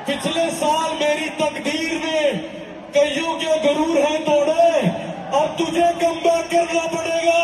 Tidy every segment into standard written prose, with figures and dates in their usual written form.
पिछले साल मेरी तकदीर ने कईयों के गुरूर हैं तोड़े, अब तुझे कमबैक करना पड़ेगा।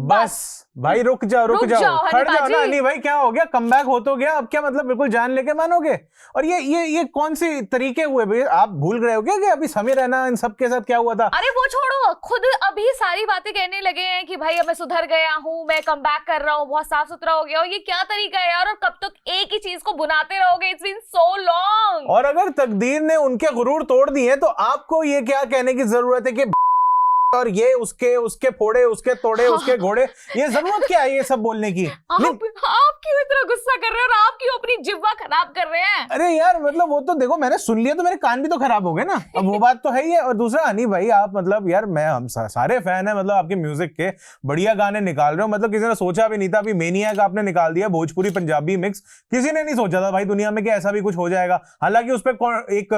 बस भाई रुक जाओ खड़ जाओ ना अली भाई, क्या हो गया? कमबैक हो तो गया, अब क्या मतलब बिल्कुल जान लेके मानोगे? और ये कौन से तरीके हुए भाई? आप भूल गए हो क्या कि अभी समय रहना इन सब के साथ क्या हुआ था? अरे वो छोड़ो, खुद अभी सारी बातें कहने लगे हैं कि भाई अब मैं सुधर गया हूँ, मैं कमबैक कर रहा हूँ, बहुत साफ सुथरा हो गया हूँ। ये क्या तरीका है यार? और कब तक एक ही चीज को बुनाते रहोगे? It's been so long. और अगर तकदीर ने उनके गुरूर तोड़ दिए तो आपको ये क्या कहने की जरूरत है कि और ये उसके फोड़े, उसके तोड़े, उसके घोड़े? ये जरूरत क्या है ये सब बोलने की? आप क्यों इतना गुस्सा कर रहे हैं और आप क्यों अपनी जिह्वा खराब कर रहे हैं? अरे यार मतलब वो तो देखो, मैंने सुन लिया तो मेरे कान भी तो खराब हो गए ना। अब वो बात तो है ही है। और दूसरा हनी भाई, आप मतलब यार हम सारे फैन है मतलब आपके म्यूजिक के, बढ़िया गाने निकाल रहे हो। मतलब किसी ने सोचा भी नहीं था, अभी मेनियाक आपने निकाल दिया, भोजपुरी पंजाबी मिक्स। किसी ने नहीं सोचा था भाई दुनिया में कि ऐसा भी कुछ हो जाएगा। हालांकि उस पर एक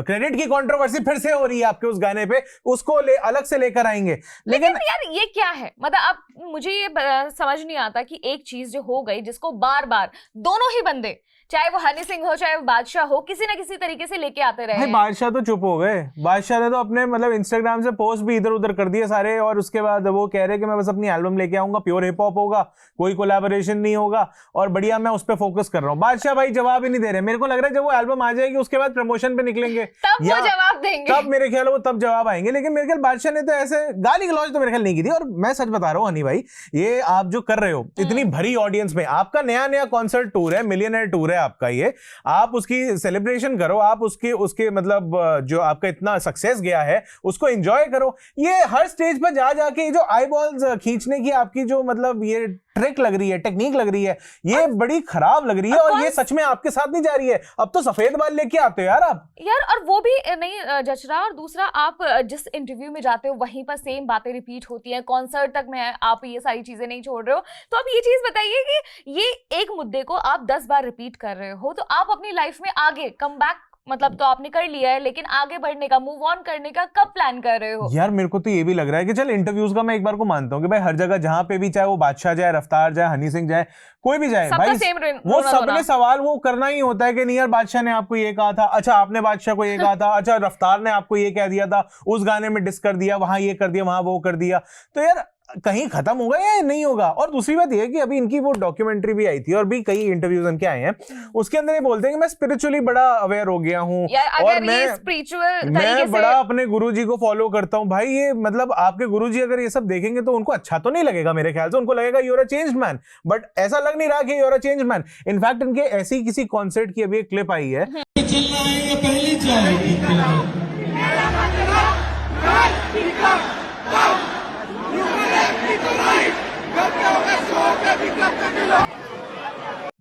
क्रेडिट की कंट्रोवर्सी फिर से हो रही है आपके उस गाने पे, उसको अलग से लेकर आएंगे। लेकिन यार ये क्या है? मतलब अब मुझे ये समझ नहीं आता कि एक चीज जो हो गई जिसको बार बार दोनों ही बंदे, चाहे वो हनी सिंह हो चाहे वो बादशाह हो, किसी ना किसी तरीके से लेके आते रहे हैं। बादशाह तो चुप हो गए। बादशाह ने तो अपने मतलब इंस्टाग्राम से पोस्ट भी इधर उधर कर दिए सारे, और उसके बाद वो कह रहे कि मैं बस अपनी एल्बम लेके आऊंगा, प्योर हिप हॉप होगा, कोई कोलैबोरेशन नहीं होगा और बढ़िया मैं उस पर फोकस कर रहा हूँ। बादशाह भाई जवाब ही नहीं दे रहे। मेरे को लग रहा है जब वो एल्बम आ जाएगी उसके बाद प्रमोशन पे निकलेंगे तब वो जवाब देंगे, तब मेरे ख्याल वो तब जवाब आएंगे। लेकिन मेरे ख्याल बादशाह ने तो ऐसे गाली गलौज तो मेरे ख्याल नहीं की थी। और मैं सच बता रहा हूँ हनी भाई, ये आप जो कर रहे हो इतनी भरी ऑडियंस में, आपका नया कॉन्सर्ट टूर है, मिलियनर टूर है आपका, ये आप उसकी सेलिब्रेशन करो, आप उसके मतलब जो आपका इतना सक्सेस गया है उसको एंजॉय करो। ये हर स्टेज पर जा जाके जो आई बॉल्स खींचने की आपकी जो मतलब ये ट्रिक लग रही है, टेक्निक लग रही है, ये बड़ी खराब लग रही है। और ये सच में आपके साथ नहीं जा रही है। अब तो सफेद बाल लेके आते हो यार आप यार, और वो भी नहीं जच रहा। और दूसरा, आप जिस इंटरव्यू में जाते हो वहीं पर सेम बातें रिपीट होती हैं, कॉन्सर्ट तक में आप ये सारी चीजें नहीं छोड़ रहे हो। तो अब ये चीज बताइए कि ये एक मुद्दे को आप 10 बार रिपीट कर रहे हो, तो आप अपनी लाइफ में आगे कम बैक मतलब तो आपने कर लिया है, लेकिन आगे बढ़ने का, मूव ऑन करने का कब प्लान कर रहे हो? यार मेरे को तो ये भी लग रहा है कि चल इंटरव्यूज का मैं एक बार को मानता हूँ कि भाई हर जगह जहां पे भी, चाहे वो बादशाह जाए, रफ्तार जाए, हनी सिंह जाए, कोई भी जाए भाई, वो सबने सवाल वो करना ही होता है कि नहीं यार बादशाह ने आपको ये कहा था, अच्छा आपने बादशाह को ये कहा था, अच्छा रफ्तार ने आपको ये कह दिया था, उस गाने में डिस कर दिया, वहां ये कर दिया, वहां वो कर दिया। तो यार कहीं खत्म होगा या नहीं होगा? और दूसरी बात यह है कि अभी इनकी वो डॉक्यूमेंट्री भी आई थी और भी कई इंटरव्यूज इनके आए हैं, उसके अंदर ये बोलते हैं कि मैं स्पिरिचुअली बड़ा अवेयर हो गया हूं और मैं बड़ा अपने गुरुजी को फॉलो करता हूं। भाई ये मतलब आपके गुरुजी अगर ये सब देखेंगे तो उनको अच्छा तो नहीं लगेगा मेरे ख्याल से। उनको लगेगा you are a changed man, but ऐसा लग नहीं रहा कि you are a changed man. In fact इनके ऐसी किसी कॉन्सर्ट की अभी एक क्लिप आई है, पहली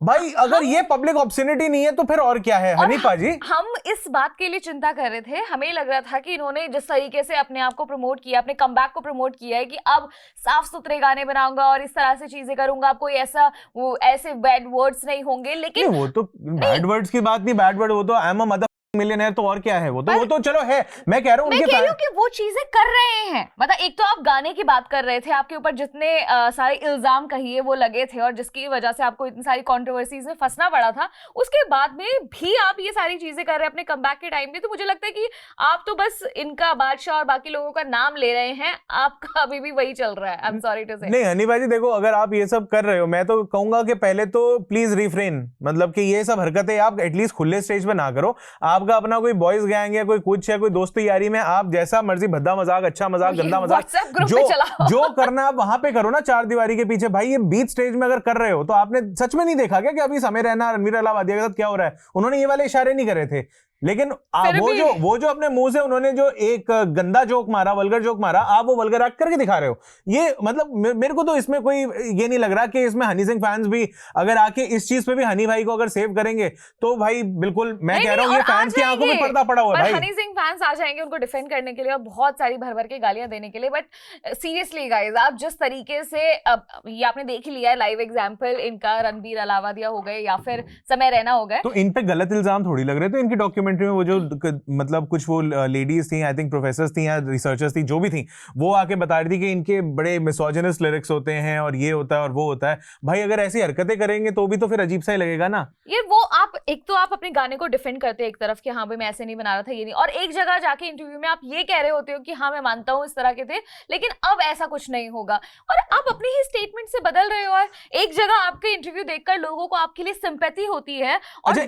भाई अगर ये पब्लिक ऑब्सिनिटी नहीं है तो फिर और क्या है हनी पाजी? हम इस बात के लिए चिंता कर रहे थे, हमें लग रहा था कि इन्होंने जिस तरीके से अपने आप को प्रमोट किया, अपने कमबैक को प्रमोट किया है कि अब साफ सुथरे गाने बनाऊंगा और इस तरह से चीजें करूंगा, कोई ऐसे बैड वर्ड्स नहीं होंगे। लेकिन वो तो बैड वर्ड्स की बात नहीं, बैड वर्ड वो तो I am a mother millionaire तो और क्या है, वो तो चलो है। मैं कह रहा हूँ कि वो चीजें कर रहे हैं। मतलब एक तो आप गाने की बात कर रहे थे, आपके ऊपर जितने सारे इल्जाम कहिए वो लगे थे और जिसकी वजह से आपको इतनी सारी कंट्रोवर्सीज में फंसना पड़ा था, उसके बाद में भी आप ये सारी चीजें कर रहे हैं अपने कमबैक के टाइम पे। तो मुझे लगता है कि आप तो बस इनका, बादशाह और बाकी लोगों का नाम ले रहे हैं, आपका अभी भी वही चल रहा है। आई एम सॉरी टू से। नहीं हनी भाई देखो, अगर आप ये सब कर रहे हो, मैं तो कहूंगा कि पहले तो प्लीज रिफ्रेन, मतलब कि ये सब हरकतें आप एटलीस्ट खुले स्टेज पे ना करो। आपका अपना कोई बॉयज गैंग है, कोई कुछ है, कोई दोस्ती यारी में आप जैसा मर्जी भद्दा मजाक, अच्छा मजाक, गंदा मजाक जो करना आप वहां पे करो ना, चार दीवारी के पीछे। भाई ये बीच स्टेज में अगर कर रहे हो तो आपने सच में नहीं देखा क्या कि अभी समय रहना रणवीर अलाहाबादिया के साथ क्या हो रहा है? उन्होंने ये वाले इशारे नहीं करे थे, लेकिन वो जो अपने मुंह से उन्होंने जो एक गंदा जोक मारा, वल्गर जोक मारा, आप वो वल्गर एक्ट करके दिखा रहे हो। ये मतलब मेरे को तो इसमें कोई ये नहीं लग रहा कि इसमें हनी सिंह फैंस भी अगर आके इस चीज पे भी हनी भाई को अगर सेव करेंगे तो भाई बिल्कुल मैं कह रहा हूं ये फैंस सबकी आंखों में पर्दा पड़ा हुआ है भाई। हनी सिंह फैंस आ जाएंगे उनको डिफेंड करने के लिए और बहुत सारी भर के गालियां देने के लिए, बट सीरियसली गाइस, आप जिस तरीके से ये आपने देख ही लिया है लाइव एग्जांपल इनका, रणबीर अलावादिया हो गए या फिर समय रैना हो गए, तो इन पे गलत इल्जाम थोड़ी लग रहे थे। इनकी डॉक्यूमेंट्री में वो जो मतलब कुछ वो लेडीज थी, आई थिंक प्रोफेसर्स थी या रिसर्चर्स थी, जो भी थी, वो आके बता रही थी कि इनके बड़े मिसोजिनस लिरिक्स होते हैं और ये होता है और वो होता है। भाई अगर ऐसी हरकतें करेंगे तो भी तो फिर अजीब सा ही लगेगा ना ये। वो आप एक तो आप अपने गाने को डिफेंड करते हैं एक तरफ कि हाँ भाई मैं ऐसे नहीं बना रहा था, ये नहीं, और एक जगह जाके इंटरव्यू में आप ये कह रहे होते हो कि हाँ मैं मानता हूँ इस तरह के थे, लेकिन अब ऐसा कुछ नहीं होगा, और आप अपनी ही स्टेटमेंट से बदल रहे हो। और एक जगह आपके इंटरव्यू देखकर लोगों को आपके लिए सिंपैथी होती है। और अच्छा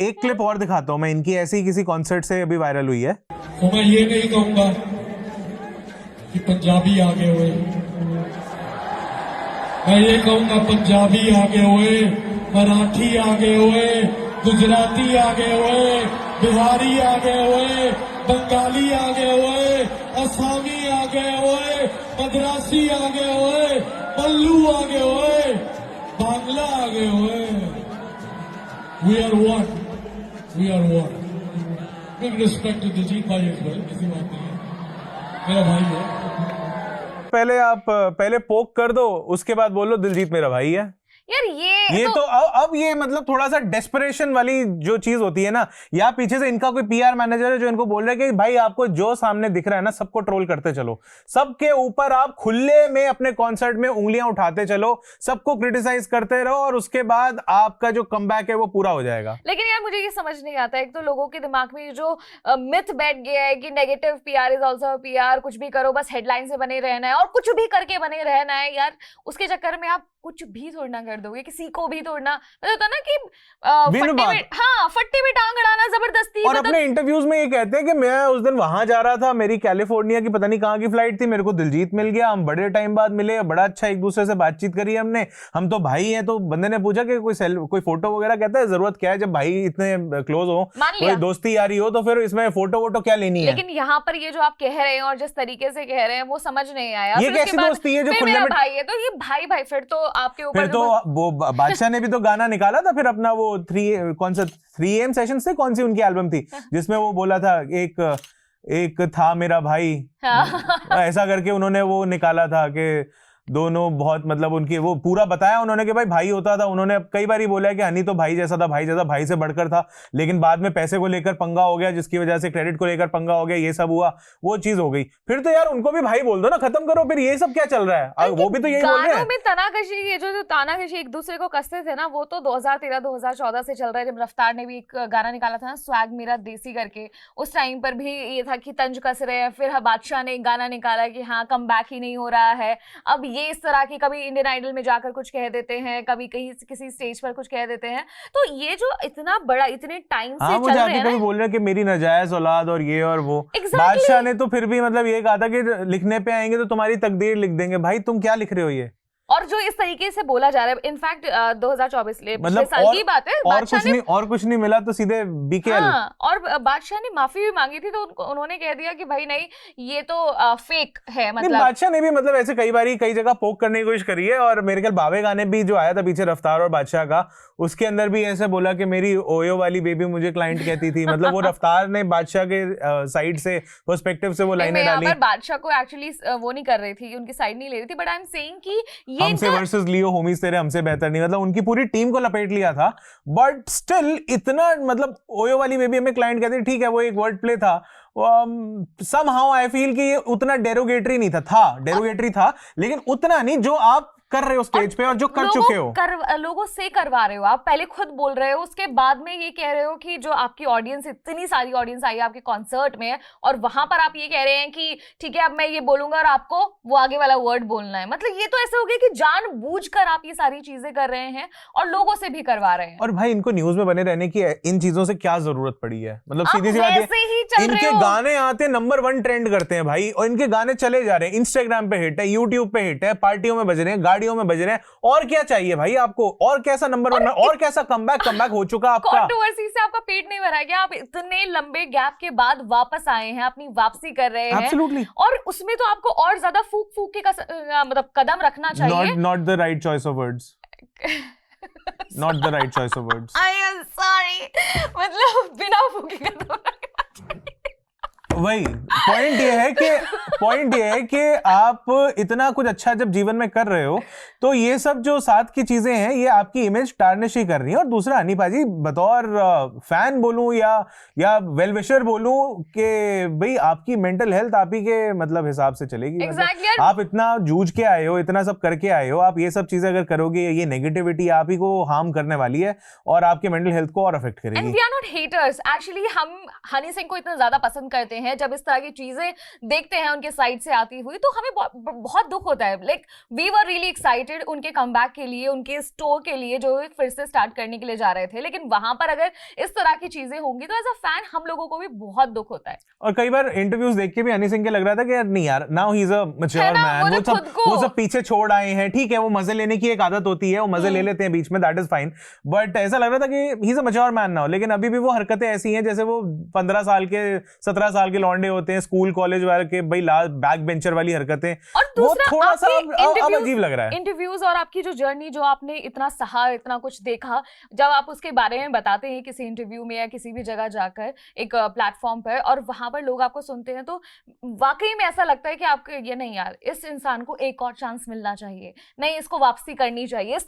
एक क्लिप और दिखाता हूँ मैं इनकी, ऐसी किसी कॉन्सर्ट से अभी वायरल हुई है। तो मैं ये नहीं कहूंगा कि पंजाबी आगे हुए, मैं ये कहूंगा पंजाबी आगे हुए, मराठी आगे हुए, गुजराती आगे हुए, बिहारी आगे हुए, बंगाली आगे हुए, असामी आगे हुए, मद्रासी आगे हुए, पल्लू आगे हुए, बांग्ला आगे हुए। We are one. We are one. With respect to Diljit भाई as well, किसी बात नहीं है, मेरा भाई है। पहले पोक कर दो, उसके बाद बोलो दिलजीत मेरा भाई है। यार ये तो अब ये मतलब थोड़ा सा डेस्परेशन वाली जो चीज होती है ना, या पीछे से इनका कोई पीआर मैनेजर है जो इनको बोल रहा है कि भाई आपको जो सामने दिख रहा है ना सबको ट्रोल करते चलो, सबके ऊपर आप खुले में अपने कॉन्सर्ट में उंगलियां उठाते चलो, सबको क्रिटिसाइज करते रहो और उसके बाद आपका जो कमबैक है वो पूरा हो जाएगा। लेकिन यार मुझे ये समझ नहीं आता, एक तो लोगों के दिमाग में जो मिथ बैठ गया है कि negative PR is also PR, कुछ भी करो बस हेडलाइन से बने रहना है और कुछ भी करके बने रहना है। यार उसके चक्कर में आप कुछ भी तोड़ना कर दोगे, किसी को भी तोड़ना, मतलब होता ना कि फट्टे में टांग अड़ाना जबरदस्ती। और अपने इंटरव्यूज में ये कहते हैं कि मैं उस दिन वहां जा रहा था, मेरी कैलिफोर्निया की पता नहीं कहां की फ्लाइट थी, मेरे को दिलजीत मिल गया, हम बड़े टाइम बाद मिले, बड़ा अच्छा एक दूसरे से बातचीत करी हमने, हम तो भाई हैं। तो बंदे ने पूछा कि कोई फोटो वगैरह, कहता है जरूरत क्या है, जब भाई इतने क्लोज हो, कोई दोस्ती यारी हो, तो फिर इसमें फोटो वोटो क्या लेनी है। लेकिन यहाँ पर ये जो आप कह रहे हैं और जिस तरीके से कह रहे हैं वो समझ नहीं आया। ये कैसी दोस्ती है जो खुले में भाई है, तो ये भाई फिर तो आपके ऊपर तो वो बादशाह ने भी तो गाना निकाला था फिर अपना, वो 3AM सेशन से कौन सी उनकी एल्बम थी जिसमें वो बोला था एक था मेरा भाई, ऐसा करके उन्होंने वो निकाला था कि दोनों बहुत मतलब उनकी वो पूरा बताया उन्होंने कि भाई होता था। उन्होंने कई बार ही बोला कि हनी तो भाई जैसा था, भाई जैसा, भाई से बढ़कर था, लेकिन बाद में पैसे को लेकर पंगा हो गया, जिसकी वजह से क्रेडिट को लेकर पंगा हो गया, ये सब हुआ, वो चीज हो गई। फिर तो यार उनको भी भाई बोल दो ना, खत्म करो, फिर ये सब क्या चल रहा है, वो भी तो यही बोल रहे हैं। तनाकशी, ये जो तानाकशी एक दूसरे को कसते थे ना, वो तो 2013-2014 से चल रहा है, जब रफ्तार ने भी एक गाना निकाला था ना, स्वैग मेरा देसी करके, उस टाइम पर भी ये था कि तंज कस रहे हैं। फिर बादशाह ने एक गाना निकाला कि हाँ कम बैक ही नहीं हो रहा है। अब ये इस तरह की कभी इंडियन आइडल में जाकर कुछ कह देते हैं, कभी कहीं किसी स्टेज पर कुछ कह देते हैं, तो ये जो इतना बड़ा इतने टाइम से चल रहे हैं, कभी बोल रहे हैं कि मेरी नाजायज औलाद और ये और वो। बादशाह ने तो फिर भी मतलब ये कहा था कि लिखने पे आएंगे तो तुम्हारी तकदीर लिख देंगे। भाई तुम क्या लिख रहे हो ये? और जो इस तरीके से बोला जा रहा है, इनफैक्ट 2024 मतलब साल की बात है, और कुछ नहीं मिला तो सीधे बीकेएल। हाँ, और बादशाह ने माफी भी मांगी थी, तो उन्होंने कह दिया कि भाई नहीं ये तो फेक है। मतलब बादशाह ने भी मतलब ऐसे कई जगह पोक करने की कोशिश करी है। और मेरे ख्याल बावे गाने भी जो आया था पीछे रफ्तार और बादशाह का, उसके अंदर भी ऐसे बोला कि मेरी ओयो वाली बेबी मुझे क्लाइंट कहती थी। मतलब वो रफ्तार ने बादशाह के साइड से पर्सपेक्टिव से वो लाइनें डाली। बादशाह को एक्चुअली वो नहीं कर रही थी, उनकी साइड नहीं ले रही थी, बट आई एम सेइंग कि हमसे वर्सेस लियो, होमीज तेरे हमसे बेहतर नहीं, मतलब उनकी पूरी टीम को लपेट लिया था। बट स्टिल इतना मतलब ओयो वाली बेबी हमें क्लाइंट कहते, ठीक है वो एक वर्ड प्ले था। somehow I feel कि ये उतना डेरोगेटरी नहीं था, डेरोगेटरी था, लेकिन उतना नहीं जो आप कर रहे हो स्टेज पे और जो कर चुके हो, लोगों से करवा रहे हो। आप पहले खुद बोल रहे हो, उसके बाद में ये कह रहे हो कि जो आपकी ऑडियंस, इतनी सारी ऑडियंस आई है आपके कॉन्सर्ट में, और वहां पर आप ये कह रहे हैं कि ठीक है अब मैं ये बोलूंगा और आपको वो आगे वाला वर्ड बोलना है। मतलब ये तो ऐसे हो गया कि जानबूझकर आप ये सारी चीजें कर रहे हैं और लोगों से भी करवा रहे हैं। और भाई इनको न्यूज में बने रहने की इन चीजों से क्या जरूरत पड़ी है? मतलब सीधी सी बात है, इनके गाने आते नंबर 1 ट्रेंड करते हैं भाई, और इनके गाने चले जा रहे हैं, इंस्टाग्राम पे हिट है, यूट्यूब पे हिट है, पार्टियों में बज रहे हैं, गाड़ियों में बज रहे हैं। और क्या चाहिए भाई आपको? और कैसा नंबर 1 और कैसा कमबैक हो चुका आपका? कंट्रोवर्सी से आपका पेट नहीं भरा क्या? आप इतने लंबे गैप के बाद वापस आए हैं, अपनी वापसी कर रहे हैं। Absolutely. और उसमें तो आपको और ज्यादा फूक के मतलब कदम रखना चाहिए। Not the right choice of words. Not the right choice of words. I am sorry. मतलब बिना फूके खत्म। वही पॉइंट ये है कि आप इतना कुछ अच्छा जब जीवन में कर रहे हो तो ये सब जो साथ की चीजें हैं ये आपकी इमेज टार्निश ही कर रही है। और दूसरा हनी पाजी बतौर फैन बोलूं या वेल विशर बोलूं कि भाई आपकी मेंटल हेल्थ आप ही के मतलब हिसाब से चलेगी। exactly. आप इतना जूझ के आए हो, इतना सब करके आए हो, आप ये सब चीजें अगर करोगे ये नेगेटिविटी आप ही को हार्म करने वाली है और आपके मेंटल हेल्थ को और अफेक्ट करेगी। And we are not haters, actually हम हनी सिंह को इतना ज्यादा पसंद करते हैं, जब इस तरह की चीजें देखते हैं उनके साइड से आती हुई तो हमें बहुत दुख होता है। Like we were really excited उनके कमबैक के लिए, उनके स्टोर के लिए जो फिर से स्टार्ट करने के लिए जा रहे थे, लेकिन वहां पर अगर इस तरह की चीजें होंगी तो एज अ फैन हम लोगों को भी बहुत दुख होता है। और कई बार इंटरव्यूज देख के भी हनी सिंह के लग रहा था कि यार नहीं यार, now he is a mature man, वो सब पीछे छोड़ आए हैं। ठीक है, वो मजे लेने की एक आदत होती है, वो मजे ले लेते हैं बीच में, दैट इज फाइन, बट ऐसा लग रहा था कि he is a mature man now. लेकिन अभी भी वो हरकतें ऐसी हैं जैसे वो 15 साल के 17 साल के लौंडे होते हैं, स्कूल कॉलेज वाले के भाई बैक बेंचर वाली हरकतें। और वो थोड़ा सा अब अजीब लग रहा है। इंटरव्यूज और आपकी जो जर्नी, जो आपने इतना सहा, इतना कुछ देखा, जब आप उसके बारे में बताते हैं किसी इंटरव्यू में या किसी भी जगह जाकर एक प्लेटफॉर्म पर और वहां पर लोग आपको सुनते हैं, तो वाकई में ऐसा लगता है कि आपको ये नहीं यार, इस इंसान को एक और चांस मिलना चाहिए, नहीं इसको वापसी करनी चाहिए। इस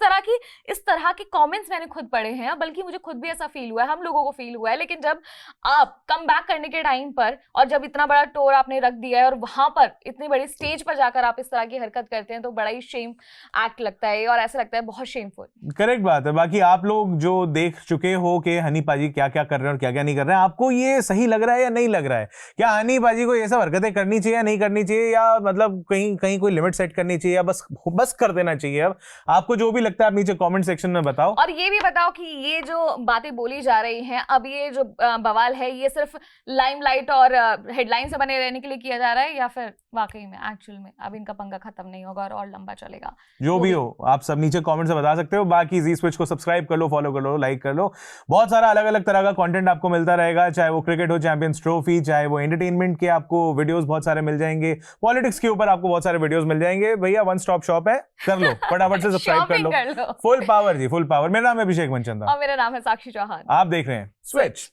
तरह के कमेंट्स मैंने खुद पढ़े हैं, बल्कि मुझे खुद भी ऐसा फील हुआ है, हम लोगों को फील हुआ है। लेकिन जब आप कम बैक करने के टाइम पर और जब इतना बड़ा टोर आपने रख दिया है और वहां पर इतनी बड़ी स्टेज पर जाकर आप इस तरह की हरकत करते हैं तो बड़ा ही शेम एक्ट लगता है और ऐसा लगता है बहुत शेमफुल। करेक्ट बात है। बाकी आप लोग जो देख चुके हो कि हनी पाजी क्या क्या कर रहे हैं और क्या क्या नहीं कर रहे हैं, आपको ये सही लग रहा है या नहीं लग रहा है? क्या हनी पाजी को ये सब हरकतें करनी चाहिए या नहीं करनी चाहिए, या मतलब कहीं कोई लिमिट सेट करनी चाहिए या बस कर देना चाहिए? अब आपको जो भी लगता है आप नीचे कमेंट सेक्शन में बताओ। और ये भी बताओ कि ये जो बातें बोली जा रही हैं, अब ये जो बवाल है, ये सिर्फ लाइमलाइट और हेडलाइन से बने रहने के लिए किया जा रहा है या फिर वाकई में एक्चुअल में अब इनका पंगा खत्म नहीं होगा और लंबा चलेगा? जो भी हो आप सब नीचे कमेंट से बता सकते हो। बाकी जी स्विच को सब्सक्राइब कर लो, फॉलो कर लो, लाइक कर लो। बहुत सारा अलग अलग तरह का कंटेंट आपको मिलता रहेगा, चाहे वो क्रिकेट हो, चैंपियंस ट्रॉफी, चाहे वो एंटरटेनमेंट के आपको वीडियोस बहुत सारे मिल जाएंगे, पॉलिटिक्स के ऊपर आपको बहुत सारे वीडियोस मिल जाएंगे। भैया वन स्टॉप शॉप है, कर लो फटाफट से सब्सक्राइब कर लो। फुल पावर जी, फुल पावर। मेरा नाम है अभिषेक मनचंदा और मेरा नाम है साक्षी चौहान। आप देख रहे हैं स्विच।